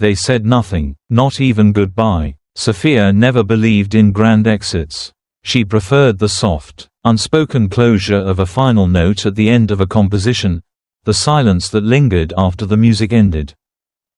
They said nothing, not even goodbye. Sophia never believed in grand exits. She preferred the soft, unspoken closure of a final note at the end of a composition, the silence that lingered after the music ended.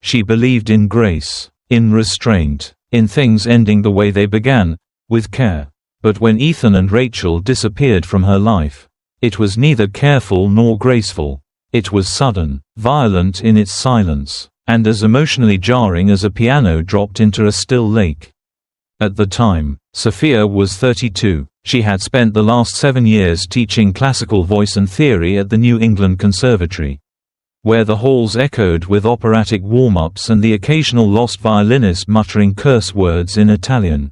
She believed in grace, in restraint, in things ending the way they began, with care. But when Ethan and Rachel disappeared from her life, it was neither careful nor graceful. It was sudden, violent in its silence, and as emotionally jarring as a piano dropped into a still lake. At the time, Sophia was 32. She had spent the last 7 years teaching classical voice and theory at the New England Conservatory, where the halls echoed with operatic warm-ups and the occasional lost violinist muttering curse words in Italian.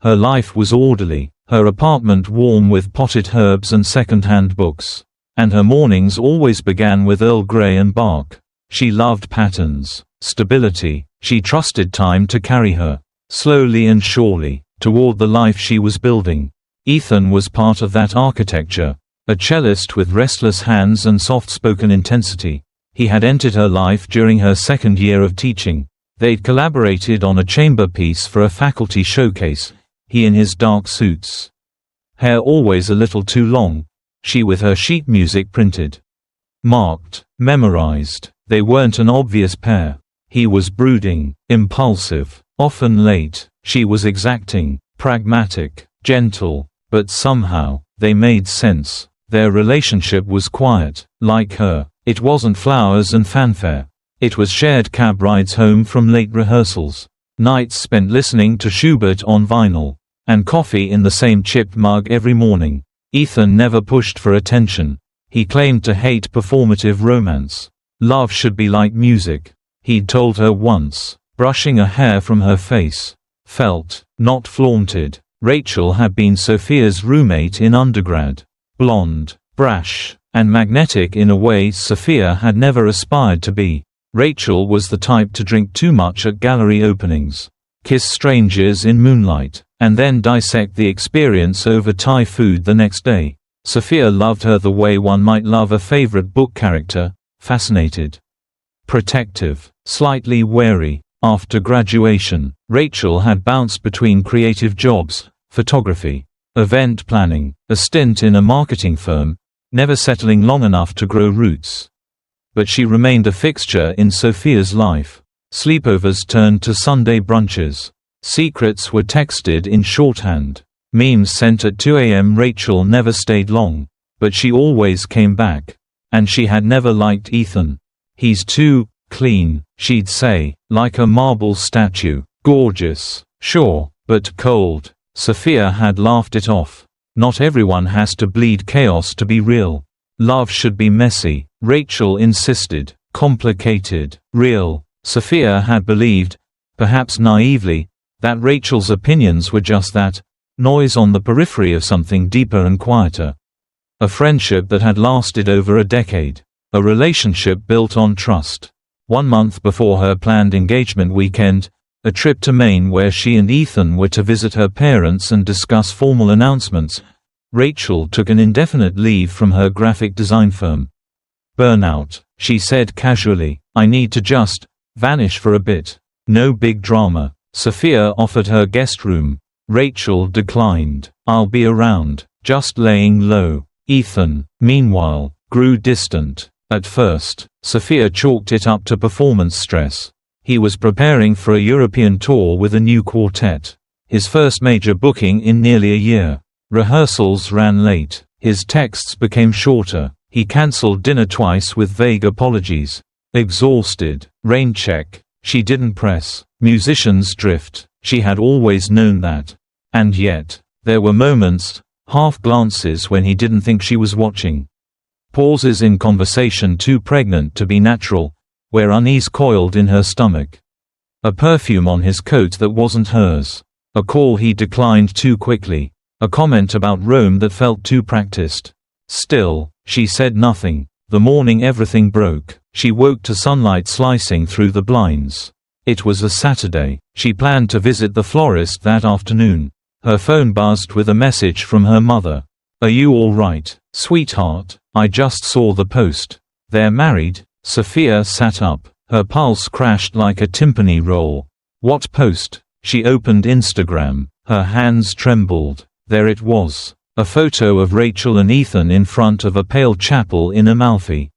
Her life was orderly, her apartment warm with potted herbs and second-hand books, and her mornings always began with Earl Grey and bark. She loved patterns, stability. She trusted time to carry her, slowly and surely, toward the life she was building. Ethan was part of that architecture, a cellist with restless hands and soft-spoken intensity. He had entered her life during her second year of teaching. They'd collaborated on a chamber piece for a faculty showcase, he in his dark suits, hair always a little too long, she with her sheet music printed, marked, memorized. They weren't an obvious pair. He was brooding, impulsive, often late. She was exacting, pragmatic, gentle, but somehow, they made sense. Their relationship was quiet, like her. It wasn't flowers and fanfare. It was shared cab rides home from late rehearsals, nights spent listening to Schubert on vinyl, and coffee in the same chipped mug every morning. Ethan never pushed for attention. He claimed to hate performative romance. Love should be like music, he'd told her once, brushing a hair from her face. Felt, not flaunted. Rachel had been Sophia's roommate in undergrad. Blonde, brash, and magnetic in a way Sophia had never aspired to be. Rachel was the type to drink too much at gallery openings, kiss strangers in moonlight, and then dissect the experience over Thai food the next day. Sophia loved her the way one might love a favorite book character, fascinated, protective, slightly wary. After graduation, Rachel had bounced between creative jobs, photography, event planning, a stint in a marketing firm, never settling long enough to grow roots. But she remained a fixture in Sophia's life. Sleepovers turned to Sunday brunches. Secrets were texted in shorthand. Memes sent at 2 a.m. Rachel never stayed long, but she always came back. And she had never liked Ethan. He's too clean, she'd say, like a marble statue. Gorgeous, sure, but cold. Sophia had laughed it off. Not everyone has to bleed chaos to be real. Love should be messy, Rachel insisted, complicated, real. Sophia had believed, perhaps naively, that Rachel's opinions were just that, noise on the periphery of something deeper and quieter. A friendship that had lasted over a decade. A relationship built on trust. 1 month before her planned engagement weekend, a trip to Maine where she and Ethan were to visit her parents and discuss formal announcements, Rachel took an indefinite leave from her graphic design firm. Burnout, she said casually. I need to just vanish for a bit. No big drama. Sophia offered her guest room. Rachel declined. I'll be around, just laying low. Ethan, meanwhile, grew distant. At first, Sophia chalked it up to performance stress. He was preparing for a European tour with a new quartet. His first major booking in nearly a year. Rehearsals ran late. His texts became shorter. He cancelled dinner twice with vague apologies. Exhausted. Rain check. She didn't press. Musicians drift. She had always known that. And yet, there were moments, half glances when he didn't think she was watching. Pauses in conversation too pregnant to be natural, where unease coiled in her stomach. A perfume on his coat that wasn't hers. A call he declined too quickly. A comment about Rome that felt too practiced. Still, she said nothing. The morning everything broke, she woke to sunlight slicing through the blinds. It was a Saturday. She planned to visit the florist that afternoon. Her phone buzzed with a message from her mother. Are you all right, sweetheart? I just saw the post. They're married. Sophia sat up, Her pulse crashed like a timpani roll. What post? She opened Instagram. Her hands trembled. There it was. A photo of Rachel and Ethan in front of a pale chapel in Amalfi.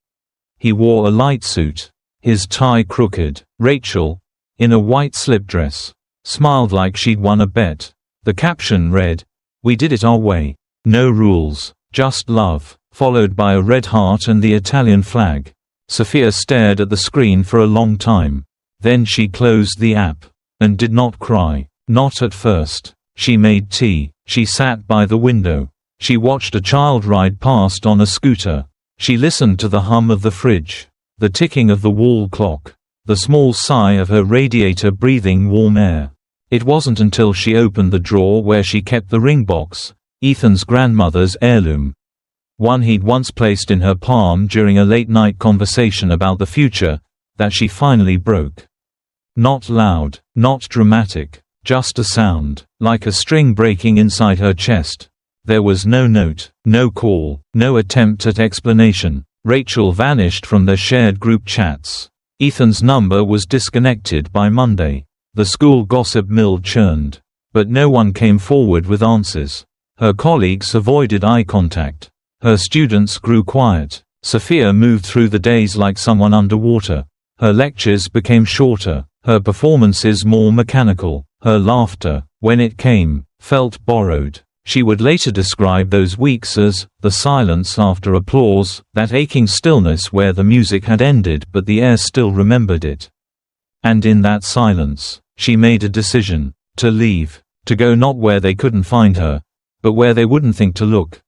He wore a light suit, his tie crooked. Rachel, in a white slip dress, smiled like she'd won a bet. The caption read, "We did it our way. No rules, just love," followed by a red heart and the Italian flag. Sophia stared at the screen for a long time. Then she closed the app. And did not cry. Not at first. She made tea. She sat by the window. She watched a child ride past on a scooter. She listened to the hum of the fridge, the ticking of the wall clock, the small sigh of her radiator breathing warm air. It wasn't until she opened the drawer where she kept the ring box, Ethan's grandmother's heirloom, one he'd once placed in her palm during a late-night conversation about the future, that she finally broke. Not loud, not dramatic, just a sound, like a string breaking inside her chest. There was no note, no call, no attempt at explanation. Rachel vanished from their shared group chats. Ethan's number was disconnected by Monday. The school gossip mill churned. But no one came forward with answers. Her colleagues avoided eye contact. Her students grew quiet. Sophia moved through the days like someone underwater. Her lectures became shorter, her performances more mechanical. Her laughter, when it came, felt borrowed. She would later describe those weeks as the silence after applause, that aching stillness where the music had ended but the air still remembered it. And in that silence, she made a decision to leave, to go not where they couldn't find her, but where they wouldn't think to look.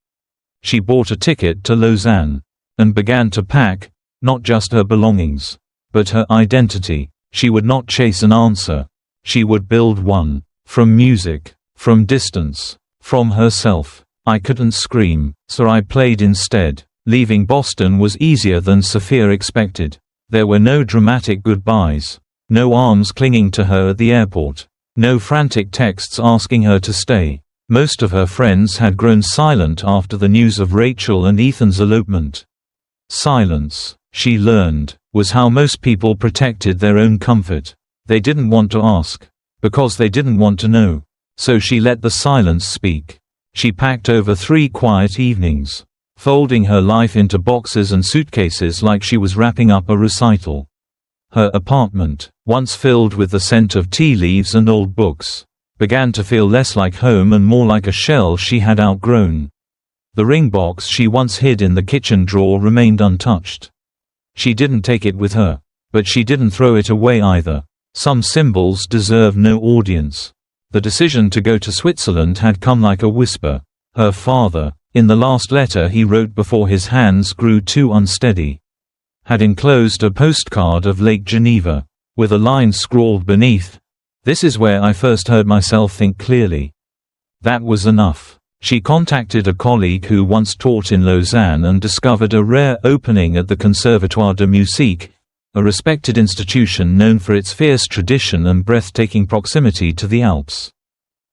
She bought a ticket to Lausanne and began to pack, not just her belongings, but her identity. She would not chase an answer. She would build one. From music, from distance, from herself. I couldn't scream, so I played instead. Leaving Boston was easier than Sophia expected. There were no dramatic goodbyes. No arms clinging to her at the airport. No frantic texts asking her to stay. Most of her friends had grown silent after the news of Rachel and Ethan's elopement. Silence, she learned, was how most people protected their own comfort. They didn't want to ask, because they didn't want to know. So she let the silence speak. She packed over 3 quiet evenings, folding her life into boxes and suitcases like she was wrapping up a recital. Her apartment, once filled with the scent of tea leaves and old books, began to feel less like home and more like a shell she had outgrown. The ring box she once hid in the kitchen drawer remained untouched. She didn't take it with her, but she didn't throw it away either. Some symbols deserve no audience. The decision to go to Switzerland had come like a whisper. Her father, in the last letter he wrote before his hands grew too unsteady, had enclosed a postcard of Lake Geneva, with a line scrawled beneath, "This is where I first heard myself think clearly." That was enough. She contacted a colleague who once taught in Lausanne and discovered a rare opening at the Conservatoire de Musique, a respected institution known for its fierce tradition and breathtaking proximity to the Alps.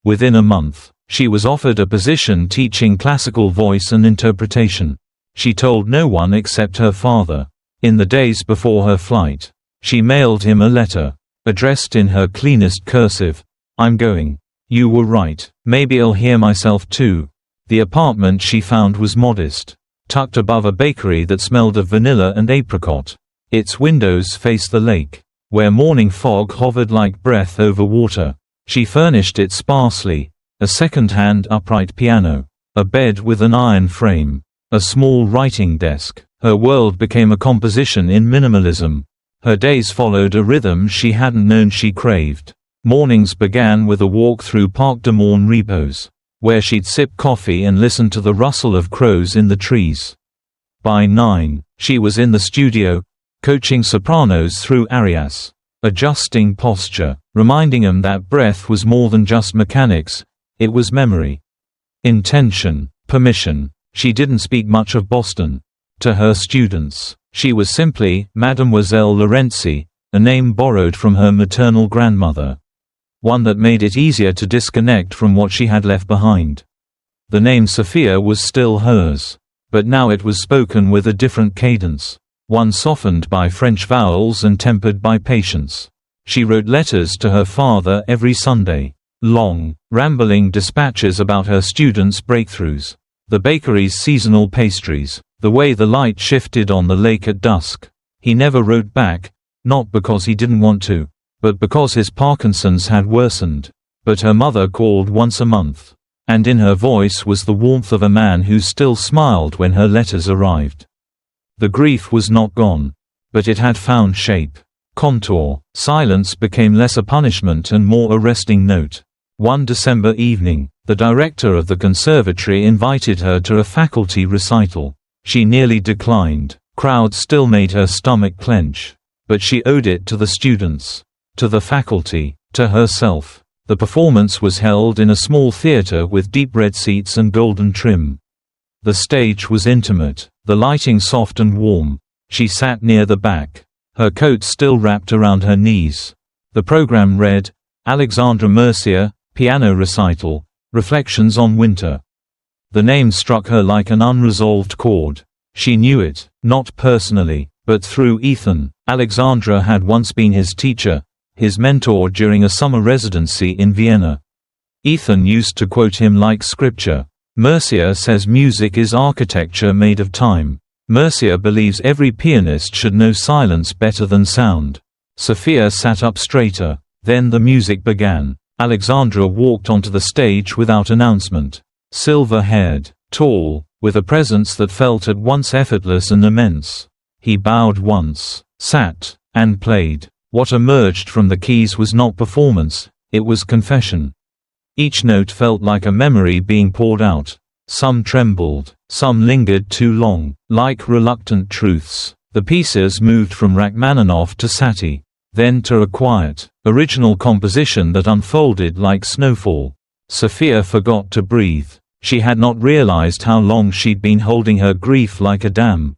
Within a month, she was offered a position teaching classical voice and interpretation. She told no one except her father. In the days before her flight, she mailed him a letter, addressed in her cleanest cursive, "I'm going. You were right. Maybe I'll hear myself too." The apartment she found was modest, tucked above a bakery that smelled of vanilla and apricot. Its windows faced the lake, where morning fog hovered like breath over water. She furnished it sparsely, a second-hand upright piano, a bed with an iron frame, a small writing desk. Her world became a composition in minimalism. Her days followed a rhythm she hadn't known she craved. Mornings began with a walk through Parc de Morne repos, where she'd sip coffee and listen to the rustle of crows in the trees. By 9, she was in the studio, coaching sopranos through arias, adjusting posture, reminding them that breath was more than just mechanics, it was memory. Intention, permission. She didn't speak much of Boston. To her students, she was simply Mademoiselle Lorenzi, a name borrowed from her maternal grandmother. One that made it easier to disconnect from what she had left behind. The name Sophia was still hers, but now it was spoken with a different cadence. one softened by French vowels and tempered by patience. She wrote letters to her father every Sunday. Long, rambling dispatches about her students' breakthroughs. The bakery's seasonal pastries. The way the light shifted on the lake at dusk. He never wrote back, not because he didn't want to, but because his Parkinson's had worsened. But her mother called once a month. And in her voice was the warmth of a man who still smiled when her letters arrived. The grief was not gone. But it had found shape. Contour. Silence became less a punishment and more a resting note. One December evening, the director of the conservatory invited her to a faculty recital. She nearly declined. Crowds still made her stomach clench. But she owed it to the students, to the faculty, to herself. The performance was held in a small theater with deep red seats and golden trim. The stage was intimate, the lighting soft and warm. She sat near the back, her coat still wrapped around her knees. The program read, Alexandra Mercier, Piano Recital, Reflections on Winter. The name struck her like an unresolved chord. She knew it, not personally, but through Ethan. Alexandra had once been his teacher, his mentor during a summer residency in Vienna. Ethan used to quote him like scripture. Mercier says music is architecture made of time. Mercier believes every pianist should know silence better than sound. Sophia sat up straighter. Then the music began. Alexandra walked onto the stage without announcement. Silver-haired, tall, with a presence that felt at once effortless and immense. He bowed once, sat, and played. What emerged from the keys was not performance, it was confession. Each note felt like a memory being poured out. Some trembled, some lingered too long, like reluctant truths. The pieces moved from Rachmaninoff to Satie, then to a quiet, original composition that unfolded like snowfall. Sophia forgot to breathe. She had not realized how long she'd been holding her grief like a dam.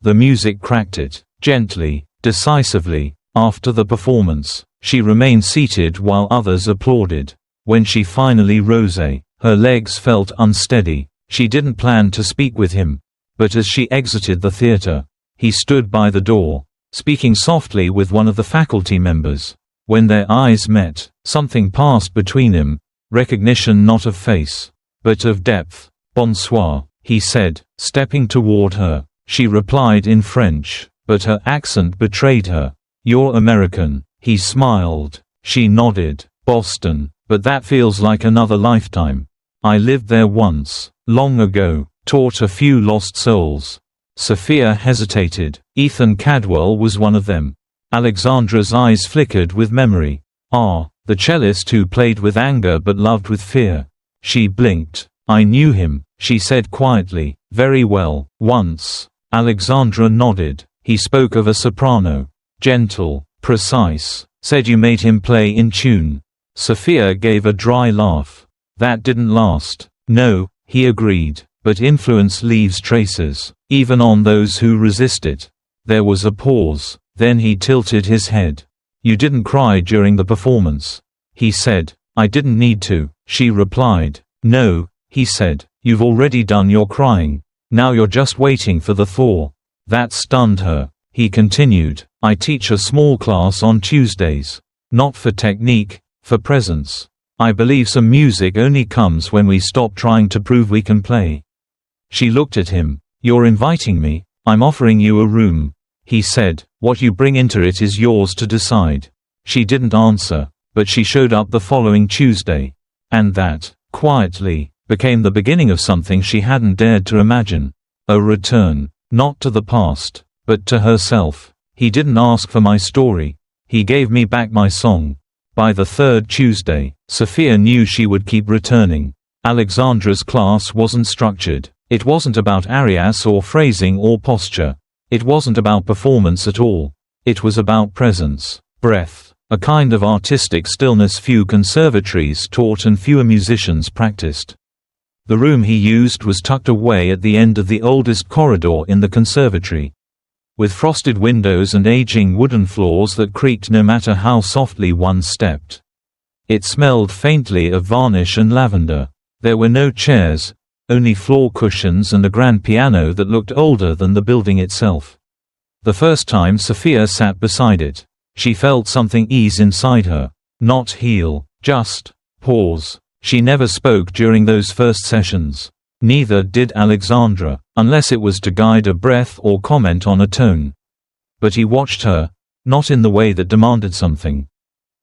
The music cracked it, gently, decisively. After the performance, she remained seated while others applauded. When she finally rose, her legs felt unsteady. She didn't plan to speak with him. But as she exited the theater, he stood by the door, speaking softly with one of the faculty members. When their eyes met, something passed between them, recognition not of face, but of depth. Bonsoir, he said, stepping toward her. She replied in French, but her accent betrayed her. You're American, he smiled. She nodded. Boston, but that feels like another lifetime. I lived there once, long ago, taught a few lost souls. Sophia hesitated. Ethan Cadwell was one of them. Alexandra's eyes flickered with memory. Ah, the cellist who played with anger but loved with fear. She blinked. I knew him, she said quietly. Very well, once. Alexandra nodded. He spoke of a soprano. Gentle, precise. Said you made him play in tune. Sophia gave a dry laugh. That didn't last. No, he agreed, but influence leaves traces, even on those who resist it. There was a pause, then he tilted his head. You didn't cry during the performance. He said. I didn't need to, she replied. No, he said. You've already done your crying. Now you're just waiting for the thaw. That stunned her. He continued. I teach a small class on Tuesdays. Not for technique, for presence. I believe some music only comes when we stop trying to prove we can play. She looked at him. You're inviting me. I'm offering you a room. He said. What you bring into it is yours to decide. She didn't answer, but she showed up the following Tuesday. And that, quietly, became the beginning of something she hadn't dared to imagine. A return, not to the past, but to herself. He didn't ask for my story. He gave me back my song. By the third Tuesday, Sophia knew she would keep returning. Alexandra's class wasn't structured. It wasn't about arias or phrasing or posture. It wasn't about performance at all. It was about presence, breath, a kind of artistic stillness few conservatories taught and fewer musicians practiced. The room he used was tucked away at the end of the oldest corridor in the conservatory, with frosted windows and aging wooden floors that creaked no matter how softly one stepped. It smelled faintly of varnish and lavender. There were no chairs, only floor cushions and a grand piano that looked older than the building itself. The first time Sophia sat beside it, she felt something ease inside her. Not heal, just pause. She never spoke during those first sessions. Neither did Alexandra, unless it was to guide a breath or comment on a tone. But he watched her, not in the way that demanded something,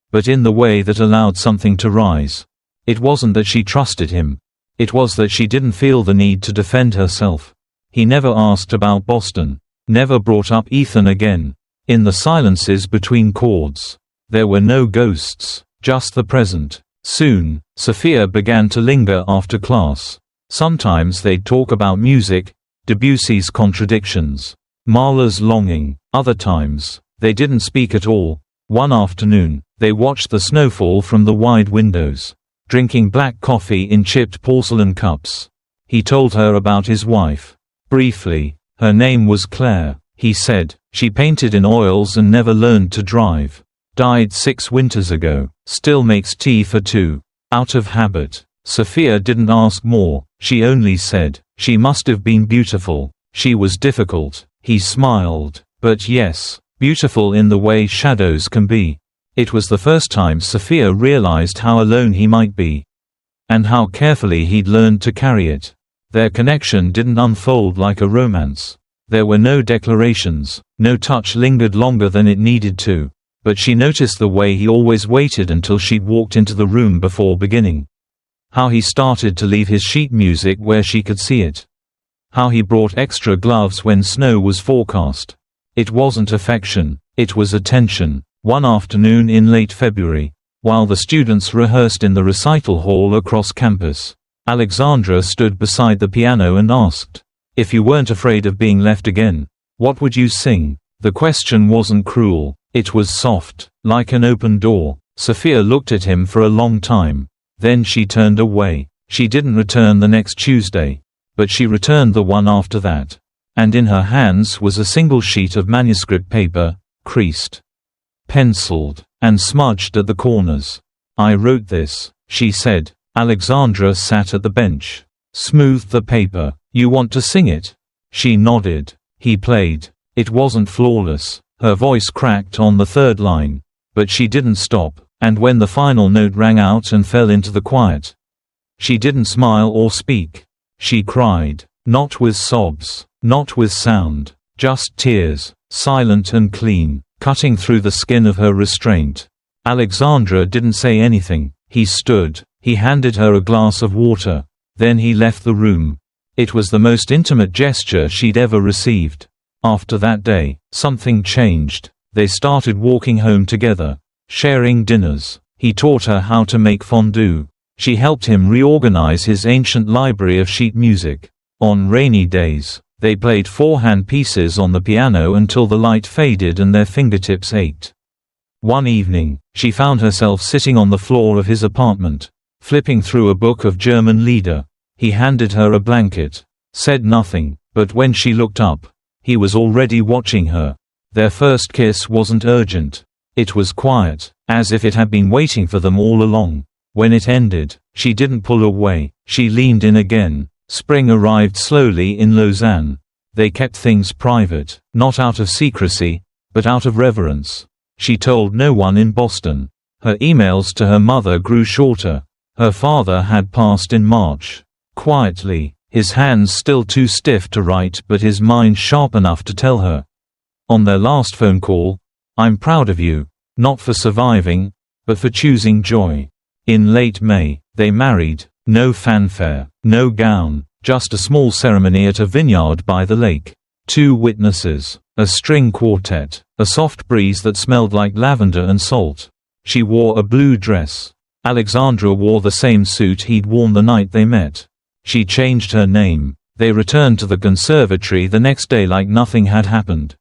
but in the way that allowed something to rise. It wasn't that she trusted him. It was that she didn't feel the need to defend herself. He never asked about Boston, never brought up Ethan again. In the silences between chords, there were no ghosts, just the present. Soon, Sophia began to linger after class. Sometimes they'd talk about music, Debussy's Contradictions, Mahler's Longing. Other times, they didn't speak at all. One afternoon, they watched the snowfall from the wide windows, drinking black coffee in chipped porcelain cups. He told her about his wife. Briefly, her name was Claire. He said, she painted in oils and never learned to drive. Died 6 winters ago. Still makes tea for 2. Out of habit. Sophia didn't ask more. She only said, she must have been beautiful. She was difficult. He smiled. But yes, beautiful in the way shadows can be. It was the first time Sophia realized how alone he might be, and how carefully he'd learned to carry it. Their connection didn't unfold like a romance. There were no declarations, no touch lingered longer than it needed to. But she noticed the way he always waited until she'd walked into the room before beginning. How he started to leave his sheet music where she could see it. How he brought extra gloves when snow was forecast. It wasn't affection, it was attention. One afternoon in late February, while the students rehearsed in the recital hall across campus, Alexandra stood beside the piano and asked, "If you weren't afraid of being left again, what would you sing?" The question wasn't cruel. It was soft, like an open door. Sophia looked at him for a long time. Then she turned away. She didn't return the next Tuesday, but she returned the one after that. And in her hands was a single sheet of manuscript paper, creased, penciled, and smudged at the corners. "I wrote this," she said. Alexandra sat at the bench, smoothed the paper. "You want to sing it?" She nodded. He played. It wasn't flawless. Her voice cracked on the third line, but she didn't stop, and when the final note rang out and fell into the quiet, she didn't smile or speak. She cried, not with sobs, not with sound, just tears, silent and clean, cutting through the skin of her restraint. Alexandra didn't say anything. He stood. He handed her a glass of water. Then he left the room. It was the most intimate gesture she'd ever received. After that day, something changed. They started walking home together, sharing dinners. He taught her how to make fondue. She helped him reorganize his ancient library of sheet music. On rainy days, they played four-hand pieces on the piano until the light faded and their fingertips ached. One evening, she found herself sitting on the floor of his apartment, flipping through a book of German Lieder. He handed her a blanket, said nothing, but when she looked up, he was already watching her. Their first kiss wasn't urgent. It was quiet, as if it had been waiting for them all along. When it ended, she didn't pull away. She leaned in again. Spring arrived slowly in Lausanne. They kept things private, not out of secrecy, but out of reverence. She told no one in Boston. Her emails to her mother grew shorter. Her father had passed in March. Quietly, his hands still too stiff to write but his mind sharp enough to tell her. On their last phone call, "I'm proud of you, not for surviving, but for choosing joy." In late May, they married. No fanfare, no gown, just a small ceremony at a vineyard by the lake. 2 witnesses, a string quartet, a soft breeze that smelled like lavender and salt. She wore a blue dress. Alexandra wore the same suit he'd worn the night they met. She changed her name. They returned to the conservatory the next day like nothing had happened.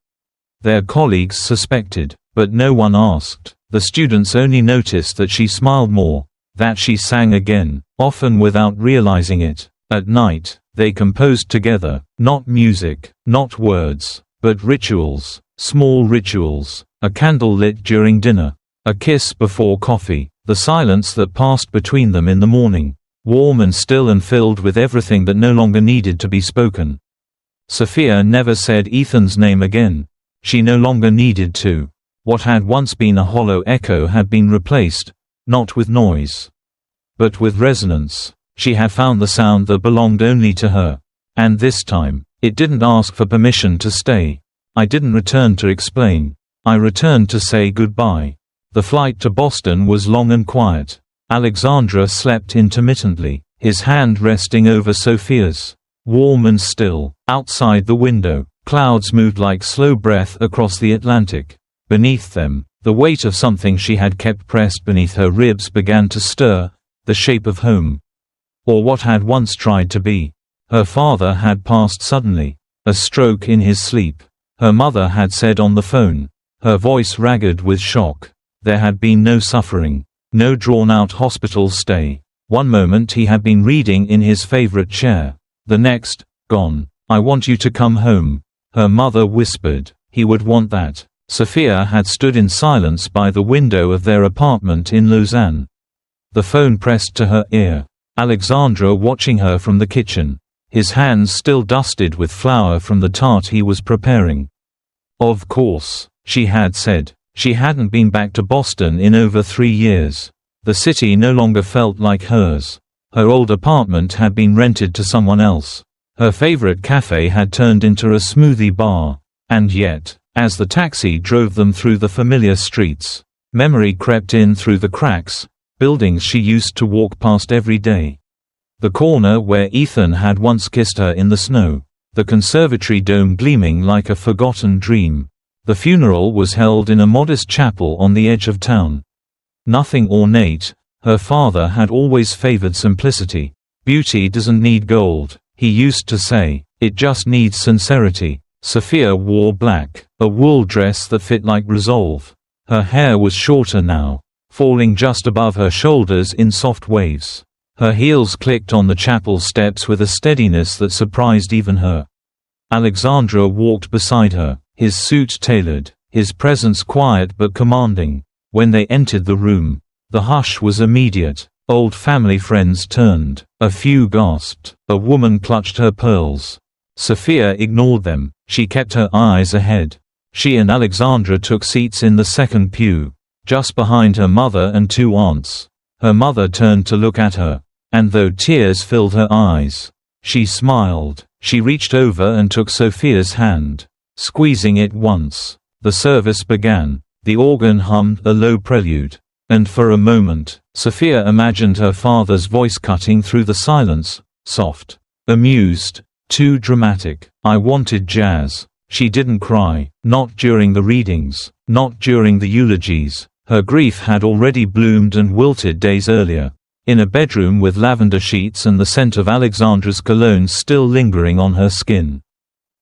Their colleagues suspected, but no one asked. The students only noticed that she smiled more, that she sang again, often without realizing it. At night, they composed together, not music, not words, but rituals, small rituals, a candle lit during dinner, a kiss before coffee, the silence that passed between them in the morning, warm and still and filled with everything that no longer needed to be spoken. Sophia never said Ethan's name again. She no longer needed to. What had once been a hollow echo had been replaced, not with noise, but with resonance. She had found the sound that belonged only to her. And this time, it didn't ask for permission to stay. I didn't return to explain. I returned to say goodbye. The flight to Boston was long and quiet. Alexandra slept intermittently, his hand resting over Sophia's. Warm and still. Outside the window, clouds moved like slow breath across the Atlantic. Beneath them, the weight of something she had kept pressed beneath her ribs began to stir, the shape of home. Or what had once tried to be. Her father had passed suddenly, a stroke in his sleep. Her mother had said on the phone, her voice ragged with shock. There had been no suffering, no drawn-out hospital stay. One moment he had been reading in his favorite chair. The next, gone. "I want you to come home," her mother whispered. He would want that. Sophia had stood in silence by the window of their apartment in Lausanne. The phone pressed to her ear. Alexandra watching her from the kitchen, his hands still dusted with flour from the tart he was preparing. Of course, she had said. She hadn't been back to Boston in over 3 years. The city no longer felt like hers. Her old apartment had been rented to someone else. Her favorite cafe had turned into a smoothie bar. And yet, as the taxi drove them through the familiar streets, memory crept in through the cracks, buildings she used to walk past every day. The corner where Ethan had once kissed her in the snow. The conservatory dome gleaming like a forgotten dream. The funeral was held in a modest chapel on the edge of town. Nothing ornate, her father had always favored simplicity. Beauty doesn't need gold, he used to say, it just needs sincerity. Sophia wore black, a wool dress that fit like resolve. Her hair was shorter now, falling just above her shoulders in soft waves. Her heels clicked on the chapel steps with a steadiness that surprised even her. Alexandra walked beside her, his suit tailored, his presence quiet but commanding. When they entered the room, the hush was immediate. Old family friends turned. A few gasped. A woman clutched her pearls. Sophia ignored them. She kept her eyes ahead. She and Alexandra took seats in the second pew, just behind her mother and 2 aunts. Her mother turned to look at her, and though tears filled her eyes, she smiled. She reached over and took Sophia's hand, squeezing it once. The service began. The organ hummed a low prelude, and for a moment, Sophia imagined her father's voice cutting through the silence, soft, amused, too dramatic. "I wanted jazz." She didn't cry, not during the readings, not during the eulogies. Her grief had already bloomed and wilted days earlier. In a bedroom with lavender sheets and the scent of Alexandra's cologne still lingering on her skin.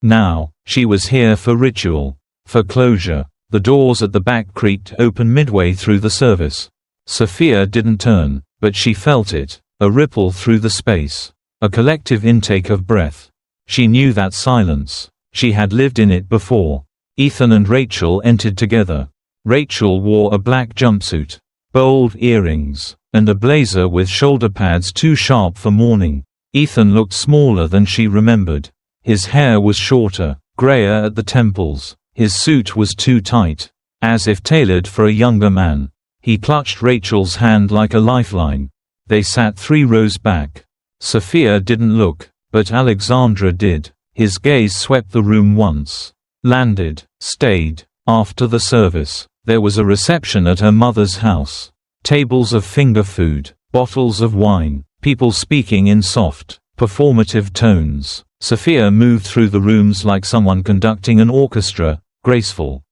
Now, she was here for ritual, for closure. The doors at the back creaked open midway through the service. Sophia didn't turn, but she felt it, a ripple through the space, a collective intake of breath. She knew that silence. She had lived in it before. Ethan and Rachel entered together. Rachel wore a black jumpsuit, bold earrings, and a blazer with shoulder pads too sharp for mourning. Ethan looked smaller than she remembered. His hair was shorter, grayer at the temples. His suit was too tight, as if tailored for a younger man. He clutched Rachel's hand like a lifeline. They sat 3 rows back. Sophia didn't look, but Alexandra did. His gaze swept the room once, landed, stayed. After the service, there was a reception at her mother's house. Tables of finger food, bottles of wine, people speaking in soft, performative tones. Sophia moved through the rooms like someone conducting an orchestra, graceful,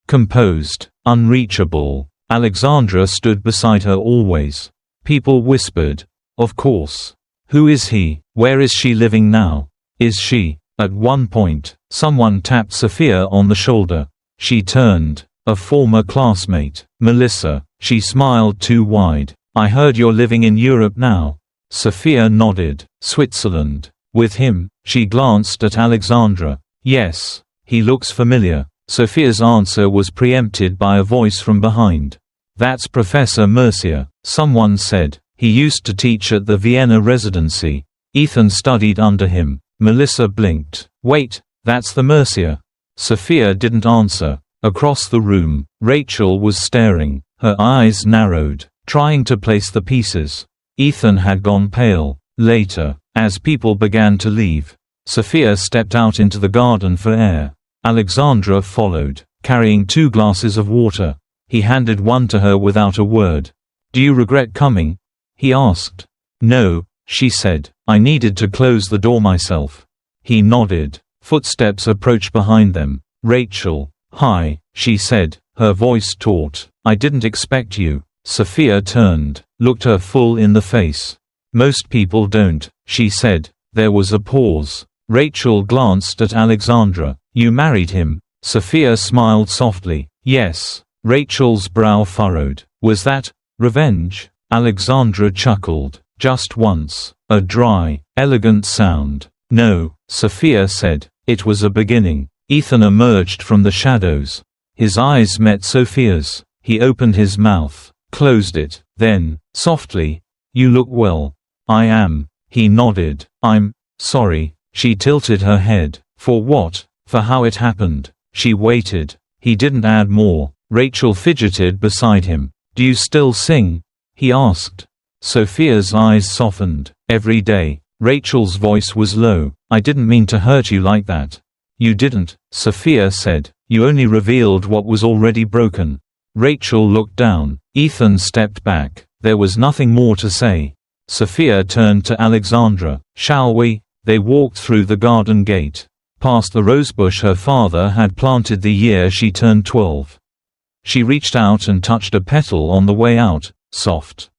composed, unreachable. Alexandra stood beside her always. People whispered, "Of course. Who is he? Where is she living now? Is she?" At one point, someone tapped Sophia on the shoulder. She turned. A former classmate, Melissa. She smiled too wide. "I heard you're living in Europe now." Sophia nodded. "Switzerland. With him?" She glanced at Alexandra. "Yes. He looks familiar." Sophia's answer was preempted by a voice from behind. "That's Professor Mercier," someone said. "He used to teach at the Vienna residency. Ethan studied under him." Melissa blinked. "Wait, that's the Mercier." Sophia didn't answer. Across the room, Rachel was staring, her eyes narrowed, trying to place the pieces. Ethan had gone pale. Later, as people began to leave, Sophia stepped out into the garden for air. Alexandra followed, carrying 2 glasses of water. He handed one to her without a word. "Do you regret coming?" he asked. "No," she said. "I needed to close the door myself." He nodded. Footsteps approached behind them. "Rachel." "Hi," she said, her voice taut. "I didn't expect you." Sophia turned, looked her full in the face. "Most people don't," she said. There was a pause. Rachel glanced at Alexandra. "You married him?" Sophia smiled softly. "Yes." Rachel's brow furrowed. "Was that revenge?" Alexandra chuckled. "Just once." A dry, elegant sound. "No," Sophia said. "It was a beginning." Ethan emerged from the shadows. His eyes met Sophia's. He opened his mouth, closed it, then, softly, "You look well." "I am." He nodded. "I'm sorry." She tilted her head. "For what?" "For how it happened." She waited. He didn't add more. Rachel fidgeted beside him. "Do you still sing?" he asked. Sophia's eyes softened. "Every day." Rachel's voice was low. "I didn't mean to hurt you like that." "You didn't," Sophia said. "You only revealed what was already broken." Rachel looked down. Ethan stepped back. There was nothing more to say. Sophia turned to Alexandra. "Shall we?" They walked through the garden gate, past the rosebush her father had planted the year she turned 12. She reached out and touched a petal on the way out, soft.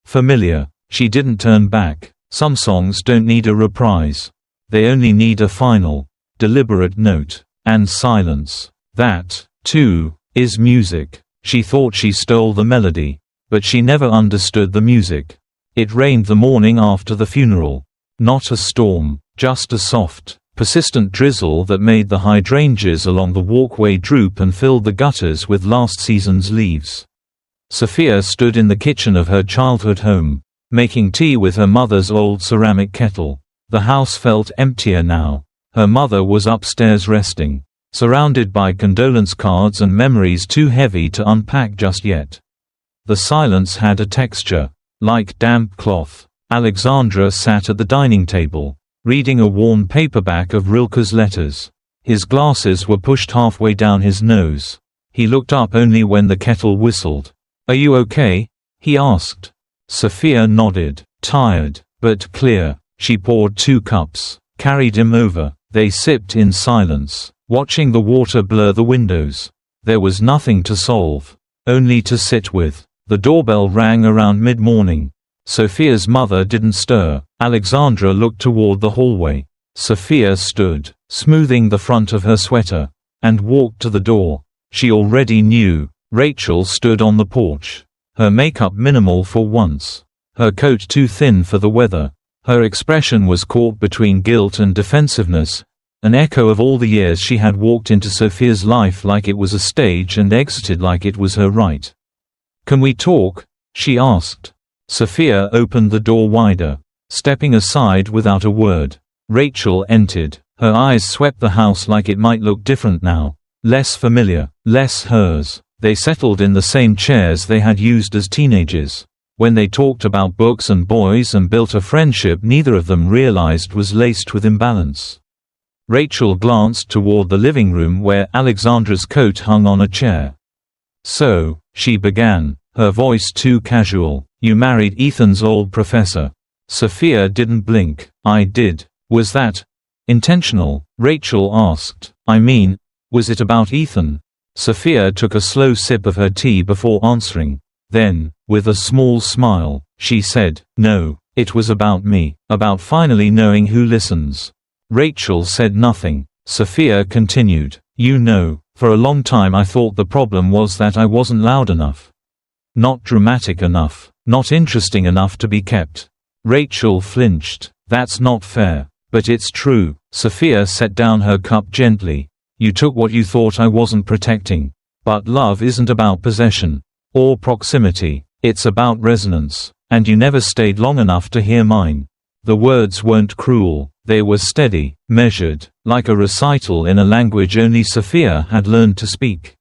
Familiar. She didn't turn back. Some songs don't need a reprise. They only need a final, deliberate note. And silence. That, too, is music. She thought she stole the melody. But she never understood the music. It rained the morning after the funeral. Not a storm, just a soft, persistent drizzle that made the hydrangeas along the walkway droop and filled the gutters with last season's leaves. Sophia stood in the kitchen of her childhood home, making tea with her mother's old ceramic kettle. The house felt emptier now. Her mother was upstairs resting, surrounded by condolence cards and memories too heavy to unpack just yet. The silence had a texture, like damp cloth. Alexandra sat at the dining table, reading a worn paperback of Rilke's letters. His glasses were pushed halfway down his nose. He looked up only when the kettle whistled. "Are you okay?" he asked. Sophia nodded. "Tired, but clear." She poured 2 cups, carried him over. They sipped in silence, watching the water blur the windows. There was nothing to solve, only to sit with. The doorbell rang around mid-morning. Sophia's mother didn't stir. Alexandra looked toward the hallway. Sophia stood, smoothing the front of her sweater, and walked to the door. She already knew. Rachel stood on the porch, her makeup minimal for once, her coat too thin for the weather. Her expression was caught between guilt and defensiveness, an echo of all the years she had walked into Sophia's life like it was a stage and exited like it was her right. "Can we talk?" she asked. Sophia opened the door wider, stepping aside without a word. Rachel entered. Her eyes swept the house like it might look different now. Less familiar, less hers. They settled in the same chairs they had used as teenagers. When they talked about books and boys and built a friendship neither of them realized was laced with imbalance. Rachel glanced toward the living room where Alexandra's coat hung on a chair. "So," she began, her voice too casual, "you married Ethan's old professor." Sophia didn't blink. "I did." "Was that intentional?" Rachel asked. "I mean, was it about Ethan?" Sophia took a slow sip of her tea before answering. Then, with a small smile, she said, "No, it was about me, about finally knowing who listens." Rachel said nothing. Sophia continued, "You know, for a long time I thought the problem was that I wasn't loud enough. Not dramatic enough, not interesting enough to be kept." Rachel flinched. "That's not fair." "But it's true." Sophia set down her cup gently. "You took what you thought I wasn't protecting. But love isn't about possession or proximity. It's about resonance. And you never stayed long enough to hear mine." The words weren't cruel. They were steady, measured, like a recital in a language only Sophia had learned to speak.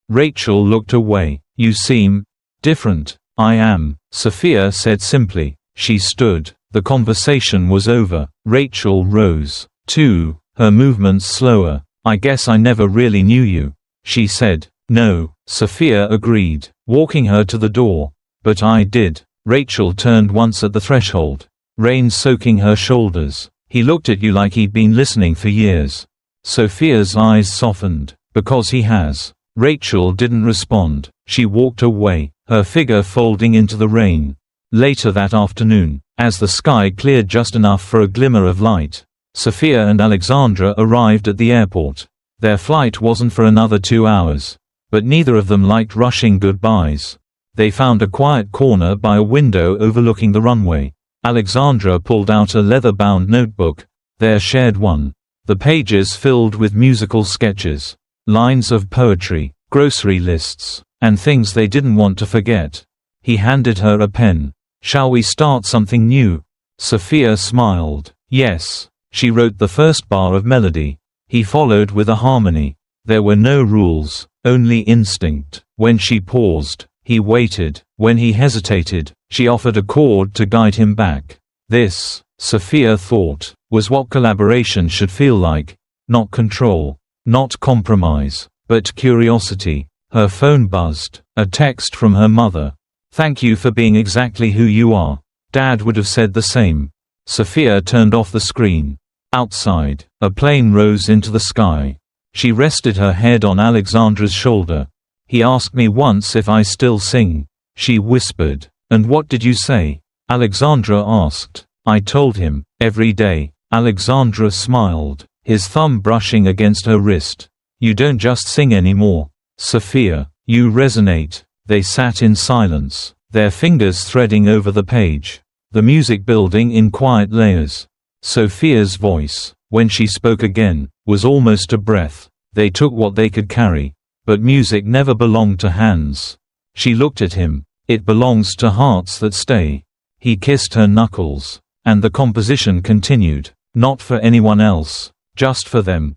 Rachel looked away. "You seem different." "I am," Sophia said simply. She stood. The conversation was over. Rachel rose, too, her movements slower. "I guess I never really knew you," she said. "No," Sophia agreed, walking her to the door. "But I did." Rachel turned once at the threshold, rain soaking her shoulders. "He looked at you like he'd been listening for years." Sophia's eyes softened. "Because he has." Rachel didn't respond. She walked away, her figure folding into the rain. Later that afternoon, as the sky cleared just enough for a glimmer of light, Sophia and Alexandra arrived at the airport. Their flight wasn't for another 2 hours. But neither of them liked rushing goodbyes. They found a quiet corner by a window overlooking the runway. Alexandra pulled out a leather-bound notebook, their shared one. The pages filled with musical sketches, lines of poetry, grocery lists, and things they didn't want to forget. He handed her a pen. "Shall we start something new?" Sophia smiled. "Yes." She wrote the first bar of melody. He followed with a harmony. There were no rules, only instinct. When she paused, he waited. When he hesitated, she offered a chord to guide him back. This, Sophia thought, was what collaboration should feel like. Not control, not compromise, but curiosity. Her phone buzzed. A text from her mother. "Thank you for being exactly who you are. Dad would have said the same." Sophia turned off the screen. Outside, a plane rose into the sky. She rested her head on Alexandra's shoulder. "He asked me once if I still sing," she whispered. "And what did you say?" Alexandra asked. "I told him, every day." Alexandra smiled, his thumb brushing against her wrist. "You don't just sing anymore, Sophia. You resonate." They sat in silence, their fingers threading over the page, the music building in quiet layers. Sophia's voice, when she spoke again, was almost a breath. They took what they could carry. But music never belonged to hands. She looked at him. "It belongs to hearts that stay." He kissed her knuckles. And the composition continued. Not for anyone else, just for them.